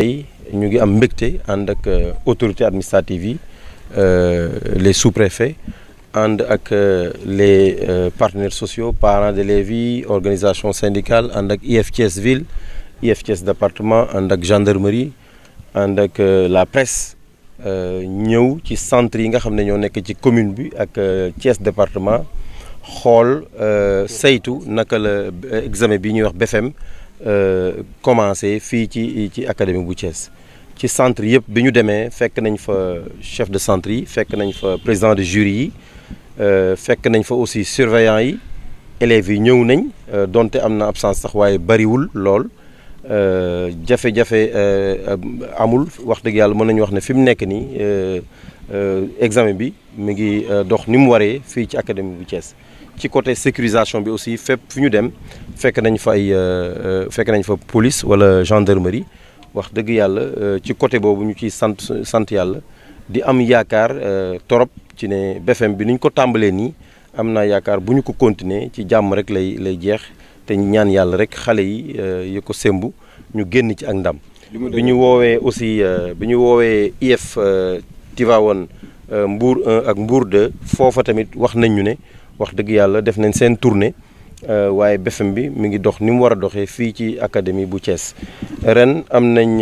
tey ñu ngi am mbégte ànd ak autorité administrative yi les sous-préfets ànd ak les partenaires sociaux parents d'élèves yi organisation syndicale ànd ak IEF Thiès ville IEF Thiès département ànd ak gendarmerie ànd ak la presse ñëw ci centre yi nga xam ne ñoo nekk ci commune bi ak Thiès département xool saytu naka la examen bi ñuy wax BFEM commencé fii ci académie bu Thiès ci centre yëpp bi ñu demee fekk nañ fa chef de centre yi fekk nañ fa président de jury yi fekk nañ fa aussi surveillant yi élèves yi ñëw nañ donte am na absence sax waaye bariwul lool jafe-jafe amul wax dëgg yàlla mën nañu wax ne fi mu nekk nii examen bi mi ngi dox ni mu waree fii ci académie bu Thiès ci côté sécurisation bi aussi fépp fu ñu dem fekk nañ fa police wala gendarmerie wax dëgg yàlla ci côté boobu ñu ciy sant yàlla di am yaakaar torop ci ne BFEM bi ni ñu ko tàmbalee nii am naa yaakaar bu ñu ko continuer ci jàmm rek lay jeex te ñaan yàlla rek xale yi ko sembu ñu génn ci ak ndam. bi ñu woowee aussi IEF Tivaouane Mbour 1 ak Mbour 2 foofa tamit wax nañ ñu ne wax dëgg yàlla def nañ seen tournée waaye BFEM bi mi ngi dox ni mu war a doxee fii ci académie bu Thiès ren am nañ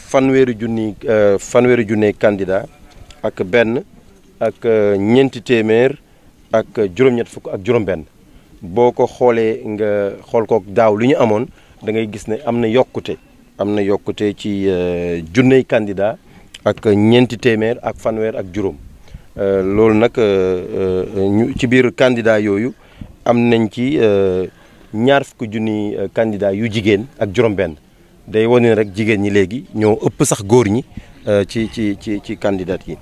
fanweeri junni candidat ak benn ak ñeenti téeméer ak juróom-ñett fukk ak juróom-benn boo ko xoolee nga xool ko daaw li ñu amoon da ngay gis ne am na yokkute ci junney candidat ak ñeenti téeméer ak fanweer ak juróom loolu nag ñu ci biir candidat yooyu am nañ ci ñaar fukki junni candidat yu jigéen ak juróom-benn day wane rek jigéen ñi léegi ñoo ëpp sax góor ñi ci candidat yi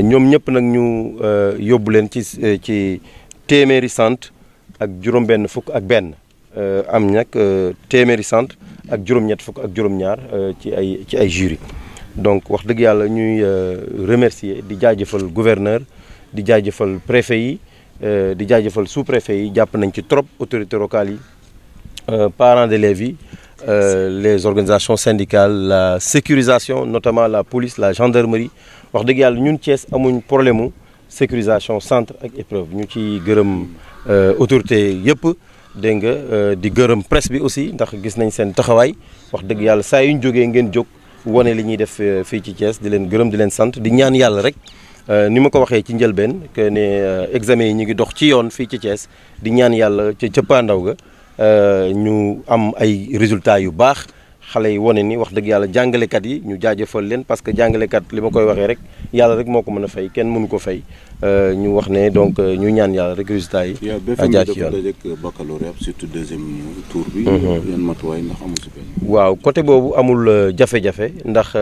ñoom ñëpp nag ñu yóbbu leen ci téeméeri centre ak juróom-benn fukk ak benn am nag téeméeri centre ak juróom-ñett fukk ak juróom-ñaar ci ay jury donc wax dëgg yàlla ñuy remercier di jaajëfal gouverneur di jaajëfal préfet yi di jaajëfal sous-préfet yi jàpp nañ ci trop autorités locales yi parents d'élèves yi les organisations syndicales la sécurisation notamment la police la gendarmerie wax dëgg yàlla ñun Thiès amuñ problème mu sécurisation centre ak épreuve ñu ci gërëm autorité yëpp dégg nga di gërëm presse bi aussi ndax gis nañ seen taxawaay wax dëgg yàlla saa yu ñu jógee ngeen jóg wane li ñuy def fii ci Thiès di leen gërëm di leen sant di ñaan yàlla rek ni ma ko waxee ci njëlbeen que ne examen yi ñu ngi dox ci yoon fii ci Thiès di ñaan yàlla ca cëppaandaw ga ñu am ay résultats yu baax xale yi wane ni wax dëgg yàlla jàngalekat yi ñu jaajëfal leen parce que jàngalekat li ma koy waxee rek yàlla rek moo ko mën a fay kenn mënu ko fay ñu wax ne donc ñu ñaan yàlla rek résultats yi. jaar ci yoon baccalauréat surtout deuxième tour bi. yan matuwaay ndax amul si benn. waaw côté boobu amul jafe-jafe ndax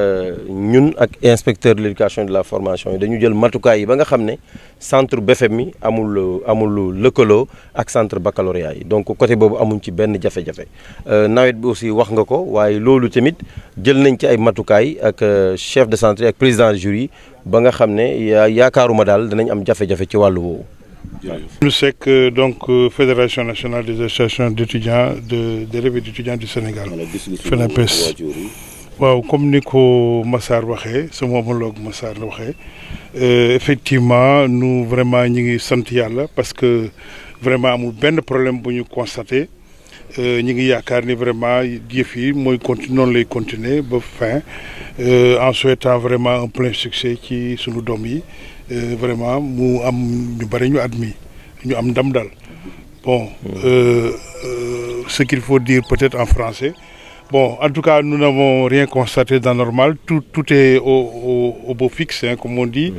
ñun ak inspecteur de l'éducation et de la formation yi dañu jël matukaay yi ba nga xam ne centre BFEM mi amul lëkkaloo ak centre baccalauréat yi donc côté boobu amuñ ci benn jafe-jafe nawet bi aussi wax nga ko waaye loolu tamit jël nañ ci ay matukaay ak chef de centre ak président de jury ba nga xam ne yaakaaruma daal danañ am jafe-jafe ci wàllu woowu. Nous c'est que donc Fédération nationale des associations d'étudiants d'élèves et d'étudiants du Sénégal. FENAPES waaw comme ni ko Massar waxee sama homologue Massar la waxee effectivement nous vraiment ñi ngi sant yàlla parce que vraiment amul benn problème bu ñu constaté ñi ngi yaakaar ni vraiment yëf yi mooy noonu lay continuer ba fin en souhaitant vraiment un plein succès ci sunu doom yi vraiment mu am ñu bari ñu admis ñu am ndam daal bon ce qu'il faut dire peut-être en français bon en tout cas nous n'avons rien constaté d'anormal tout est au beau fixe hein, comme on dit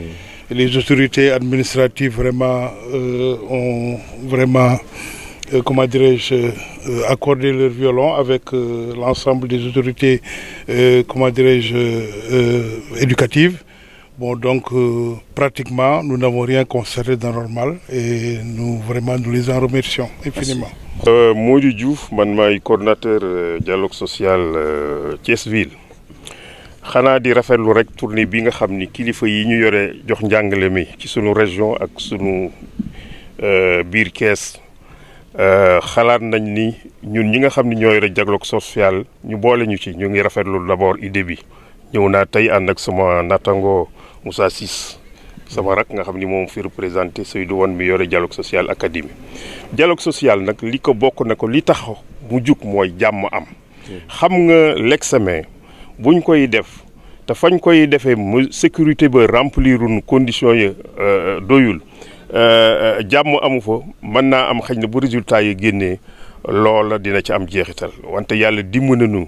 les autorités administratives vraiment ont vraiment comment dirais-je accordé leur violon avec l'ensemble des autorités comment dirais-je éducatives. Bon donc pratiquement nous n'avons rien constaté d'anormal et nous les en remercions infiniment. Modou Diouf man maay coordonnateur dialogue social Thiès ville xanaa di rafetlu rek tournée bi nga xam ni kilifa yi ñu yore jox njàngale mi ci sunu région ak sunu biir Thiès xalaat nañ ni ñun ñi nga xam ni ñoo yore dialogue social ñu boole ñu ci ñu ngi rafetlu d'abord idée bi ñëw naa tey ànd ak sama nattango Moussa Ciss sama rak nga xam ni moom fi représenté Seydou Wane mi yore dialogue social académie dialogue social nag li ko bokk na ko li tax mu jug mooy jàmm am xam nga l'examen buñ koy def te fañ koy defee sécurité ba remplirun conditions yi doyul jàmm amu fa mën naa am xëy na bu résultat yi génnee loola dina ci am jeexital wante yàlla dimbali nañu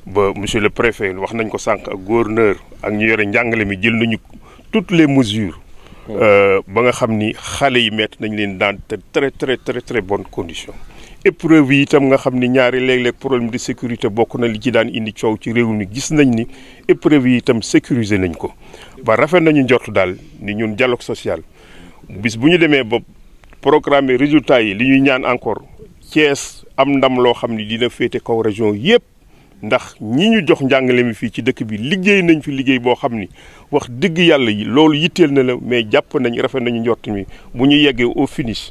ba monsieur le préfet wax nañ ko sànq ak gouverneur ak ñu yore njàngale mi jël nañu toutes les mesures ba nga xam ni xale yi mettre nañ leen dans de très bonnes conditions. épreuve yi itam nga xam ni ñaari léeg-léeg problème de sécurité bokk na li ci daan indi coow ci réew mi gis nañ ni épreuve yi itam sécuriser nañ ko ba rafet nañu njort daal ni ñun dialogue social bis bu ñu demee ba programmer résultats yi li ñuy ñaan encore Thiès am ndam loo xam ni dina féete kaw région yépp ndax ñi ñu jox njàngale mi fii ci dëkk bi liggéey nañ fi liggéey boo xam ni wax dëgg yàlla yi loolu yitteel na la mais jàpp nañ rafet nañu njort mi bu ñu yeggee au finish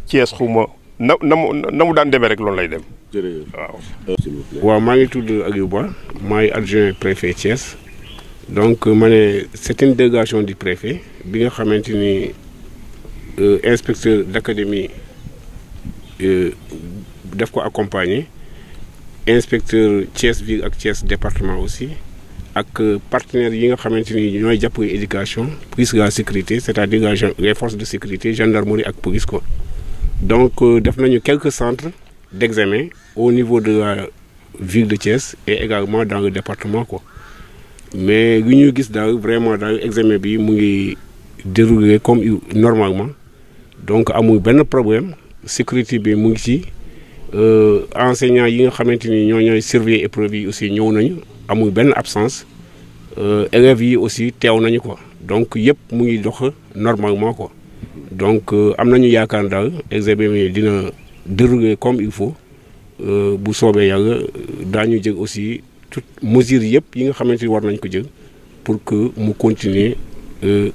Thiès xuma na mu daan demee rek loolu lay dem. jërëjëf waaw maa ngi tudd Ayouba maay adjoint préfet Thiès donc ma ne c'est une délégation du préfet bi nga xamante ni inspecteur d'académie daf ko accompagner inspecteur Thiès ville ak Thiès département aussi ak partenaires yi nga xamante ni ñooy jàppale éducation plus la sécurité c'est-à-dire les forces de sécurité gendarmerie ak police quoi. Donc def nañu quelques centres d'examen au niveau de la ville de Thiès et également dans le département quoi. Mais li ñu gis daal vraiment daal examen bi mu ngi déroulé comme normalement donc amul benn problème sécurité bi mu ngi ci enseignants yi nga xamante ni ñooy surveiller épreuve yi aussi ñëw nañu amul benn absence élèves yi aussi teew nañu quoi donc yëpp mu ngi dox normalement quoi. Donc am nañu yaakaar daal examen bi dina dérouler comme il faut bu soobee yàlla daañu jël aussi toutes mesures yëpp yi nga xamante ni war nañ ko jël pour que mu continuer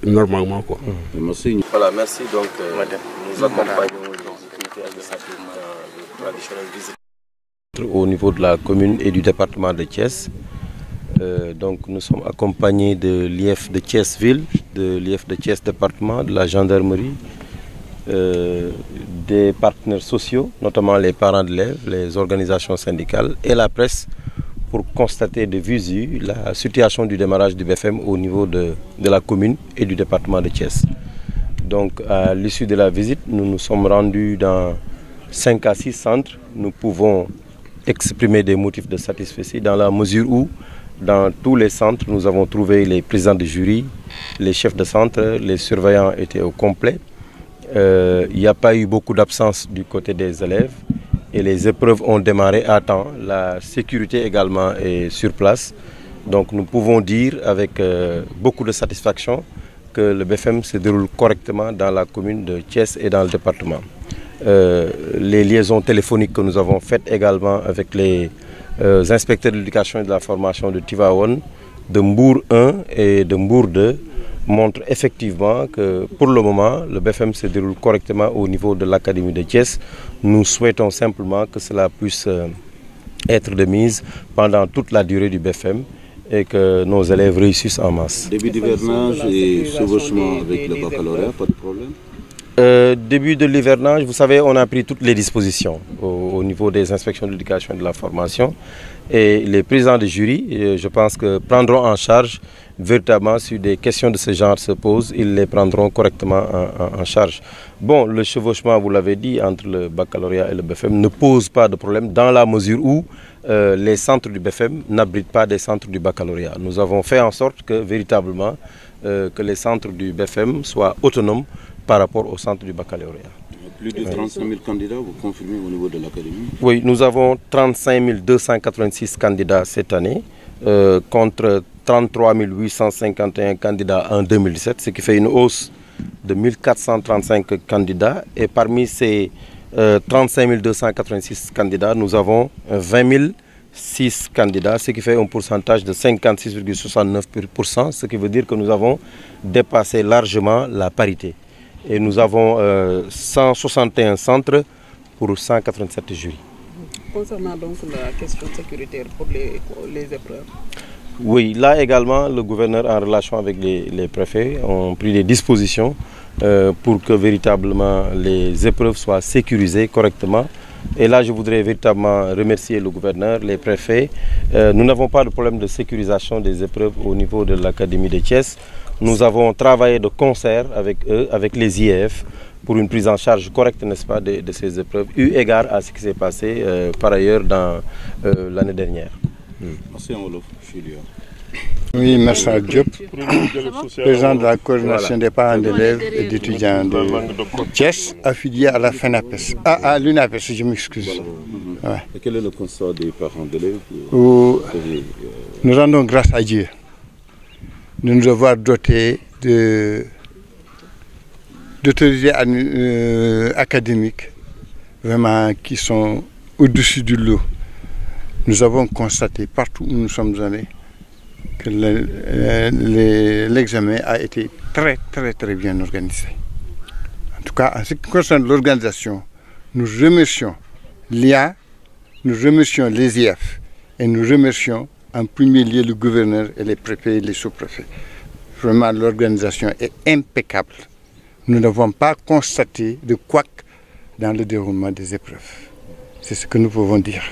normalement quoi. Merci. Voilà, merci. Donc nous accompagnons les traditionnelle visite au niveau de la commune et du département de Thiès. Donc nous sommes accompagnés de l'IF de Thiès-Ville, de l'IF de Thiès département, de la gendarmerie, des partenaires sociaux, notamment les parents d'élèves, les organisations syndicales et la presse pour constater de visu la situation du démarrage du BFM au niveau de la commune et du département de Thiès. Donc à l'issue de la visite, nous nous sommes rendus dans 5 à 6 centres. Nous pouvons exprimer des motifs de satisfaction dans la mesure où dans tous les centres, nous avons trouvé les présidents de jury, les chefs de centre, les surveillants étaient au complet. Il n'y a pas eu beaucoup d'absence du côté des élèves et les épreuves ont démarré à temps. La sécurité également est sur place. Donc nous pouvons dire avec beaucoup de satisfaction que le BFM se déroule correctement dans la commune de Thiès et dans le département. Les liaisons téléphoniques que nous avons faites également avec les inspecteurs de l'éducation et de la formation de Tivaouane, de Mbour 1 et de Mbour 2 montrent effectivement que pour le moment, le BFM se déroule correctement au niveau de l'académie de Thiès. Nous souhaitons simplement que cela puisse être de mise pendant toute la durée du BFM et que nos élèves réussissent en masse. Début d'hivernage et chevauchement avec le baccalauréat, pas de problème? Début de l'hivernage, vous savez, on a pris toutes les dispositions au niveau des inspections de l'éducation et de la formation. Et les présidents de jury, je pense que prendront en charge véritablement si des questions de ce genre se posent, ils les prendront correctement en charge. Bon, le chevauchement, vous l'avez dit, entre le baccalauréat et le BFM ne pose pas de problème dans la mesure où les centres du BFM n'abritent pas des centres du baccalauréat. Nous avons fait en sorte que véritablement que les centres du BFM soient autonomes par rapport au centre du baccalauréat. Plus de 35 000 candidats, vous confirmez au niveau de l'académie? Oui, nous avons 35 286 candidats cette année contre 33 851 candidats en 2017, ce qui fait une hausse de 1435 candidats. Et parmi ces 35 286 candidats, nous avons 20 006 candidats, ce qui fait un pourcentage de 56,69%, ce qui veut dire que nous avons dépassé largement la parité. Et nous avons 161 centres pour 187 jurys. Concernant donc la question sécuritaire pour les épreuves. Oui, là également, le gouverneur, en relation avec les préfets, ont pris des dispositions pour que véritablement les épreuves soient sécurisées correctement. Et là, je voudrais véritablement remercier le gouverneur, les préfets. Nous n'avons pas de problème de sécurisation des épreuves au niveau de l'Académie de Thiès. Nous avons travaillé de concert avec eux, avec les IEF, pour une prise en charge correcte, n'est-ce pas, de ces épreuves, eu égard à ce qui s'est passé par ailleurs dans l'année dernière. Merci Wolof, Julia. Oui, merci Diop, président de la coordination des parents d'élèves et d'étudiants de Thiès, affilié à la FENAPES, à l'UNAPES, je m'excuse. Ouais. Et quel est le constat des parents d'élèves? Nous rendons grâce à Dieu de nous avoir dotés d'autorités académiques vraiment qui sont au-dessus du lot. Nous avons constaté partout où nous sommes allés que l'examen a été très bien organisé. En tout cas, en ce qui concerne l'organisation, nous remercions l'IA, nous remercions les IF et nous remercions en premier lieu le gouverneur et les préfets et les sous-préfets. Vraiment, l'organisation est impeccable. Nous n'avons pas constaté de couac dans le déroulement des épreuves. C'est ce que nous pouvons dire.